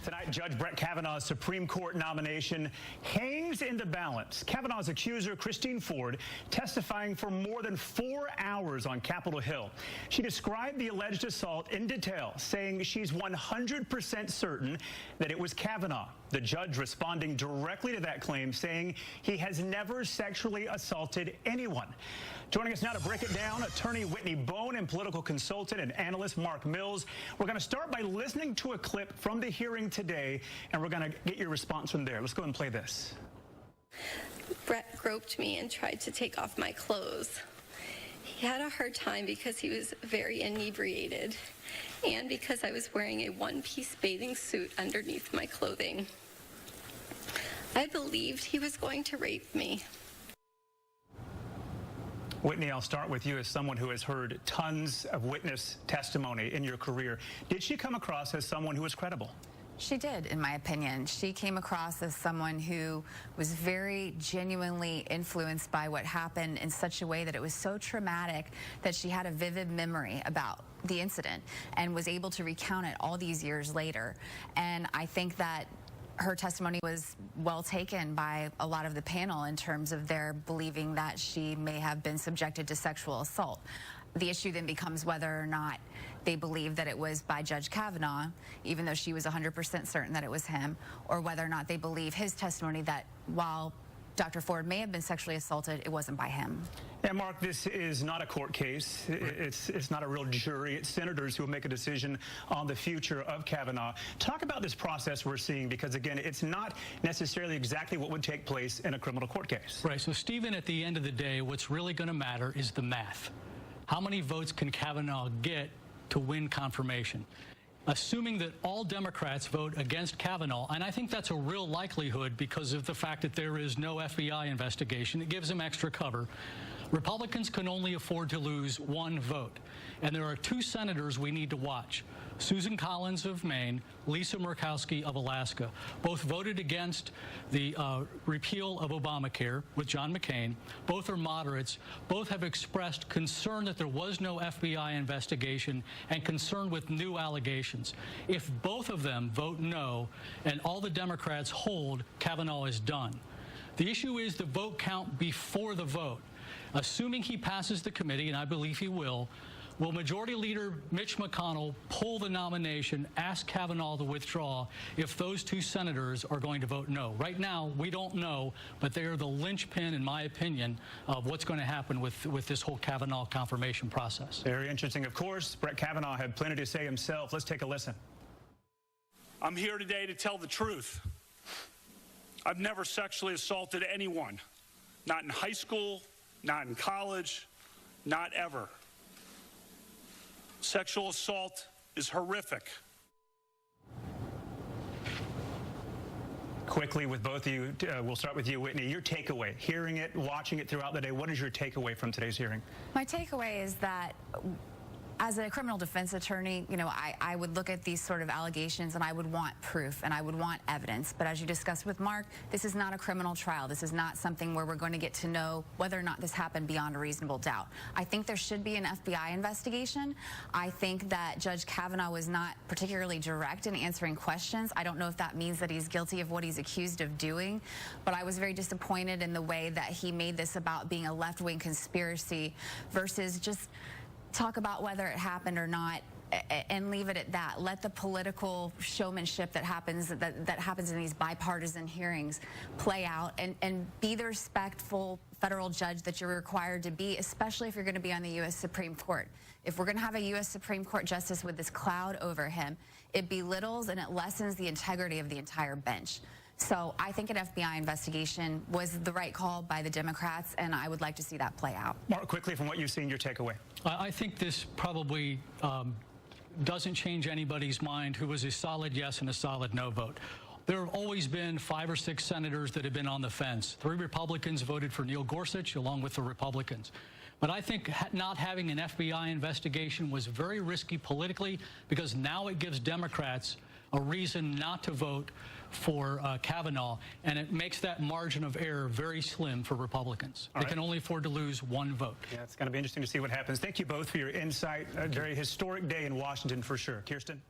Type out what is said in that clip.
Tonight, Judge Brett Kavanaugh's Supreme Court nomination hangs in the balance. Kavanaugh's accuser, Christine Ford, testifying for more than 4 hours on Capitol Hill. She described the alleged assault in detail, saying she's 100% certain that it was Kavanaugh. The judge responding directly to that claim, saying he has never sexually assaulted anyone. Joining us now to break it down, attorney Whitney Boan and political consultant and analyst Mark Mills. We're going to start by listening to a clip from the hearing today, and we're going to get your response from there. Let's go and play this. Brett groped me and tried to take off my clothes. He had a hard time because he was very inebriated and because I was wearing a one-piece bathing suit underneath my clothing. I believed he was going to rape me. Whitney, I'll start with you as someone who has heard tons of witness testimony in your career. Did she come across as someone who was credible? She did, in my opinion. She came across as someone who was very genuinely influenced by what happened in such a way that it was so traumatic that she had a vivid memory about the incident and was able to recount it all these years later. And I think that her testimony was well taken by a lot of the panel in terms of their believing that she may have been subjected to sexual assault. The issue then becomes whether or not they believe that it was by Judge Kavanaugh, even though she was 100% certain that it was him, or whether or not they believe his testimony that while Dr. Ford may have been sexually assaulted, it wasn't by him. And Mark, this is not a court case. It's not a real jury. It's senators who will make a decision on the future of Kavanaugh. Talk about this process we're seeing, because again, it's not necessarily exactly what would take place in a criminal court case. Right. So, Stephen, at the end of the day, what's really going to matter is the math. How many votes can Kavanaugh get to win confirmation? Assuming that all Democrats vote against Kavanaugh, and I think that's a real likelihood because of the fact that there is no FBI investigation, it gives them extra cover. Republicans can only afford to lose one vote. And there are two senators we need to watch. Susan Collins of Maine, Lisa Murkowski of Alaska. Both voted against the repeal of Obamacare with John McCain. Both are moderates. Both have expressed concern that there was no FBI investigation and concern with new allegations. If both of them vote no and all the Democrats hold, Kavanaugh is done. The issue is the vote count before the vote. Assuming he passes the committee, and I believe he will Majority Leader Mitch McConnell pull the nomination, ask Kavanaugh to withdraw if those two senators are going to vote no? Right now, we don't know, but they are the linchpin, in my opinion, of what's going to happen with this whole Kavanaugh confirmation process. Very interesting. Of course, Brett Kavanaugh had plenty to say himself. Let's take a listen. I'm here today to tell the truth. I've never sexually assaulted anyone. Not in high school, not in college, not ever. Sexual assault is horrific. Quickly with both of you, we'll start with you, Whitney. Your takeaway, hearing it, watching it throughout the day, what is your takeaway from today's hearing? My takeaway is that as a criminal defense attorney, you know, I would look at these sort of allegations and I would want proof and I would want evidence. But as you discussed with Mark, this is not a criminal trial. This is not something where we're going to get to know whether or not this happened beyond a reasonable doubt. I think there should be an FBI investigation. I think that Judge Kavanaugh was not particularly direct in answering questions. I don't know if that means that he's guilty of what he's accused of doing, but I was very disappointed in the way that he made this about being a left-wing conspiracy versus just talk about whether it happened or not and leave it at that. Let the political showmanship that happens in these bipartisan hearings play out and be the respectful federal judge that you're required to be, especially if you're going to be on the U.S. Supreme Court. If we're going to have a U.S. Supreme Court justice with this cloud over him, it belittles and it lessens the integrity of the entire bench. So I think an FBI investigation was the right call by the Democrats, and I would like to see that play out. Mark, quickly from what you've seen, your takeaway. I think this probably doesn't change anybody's mind who was a solid yes and a solid no vote. There have always been 5 or 6 senators that have been on the fence. 3 Republicans voted for Neil Gorsuch along with the Republicans. But I think not having an FBI investigation was very risky politically because now it gives Democrats a reason not to vote for Kavanaugh, and it makes that margin of error very slim for Republicans. They can only afford to lose one vote. Yeah, it's going to be interesting to see what happens. Thank you both for your insight. A very historic day in Washington for sure. Kirsten?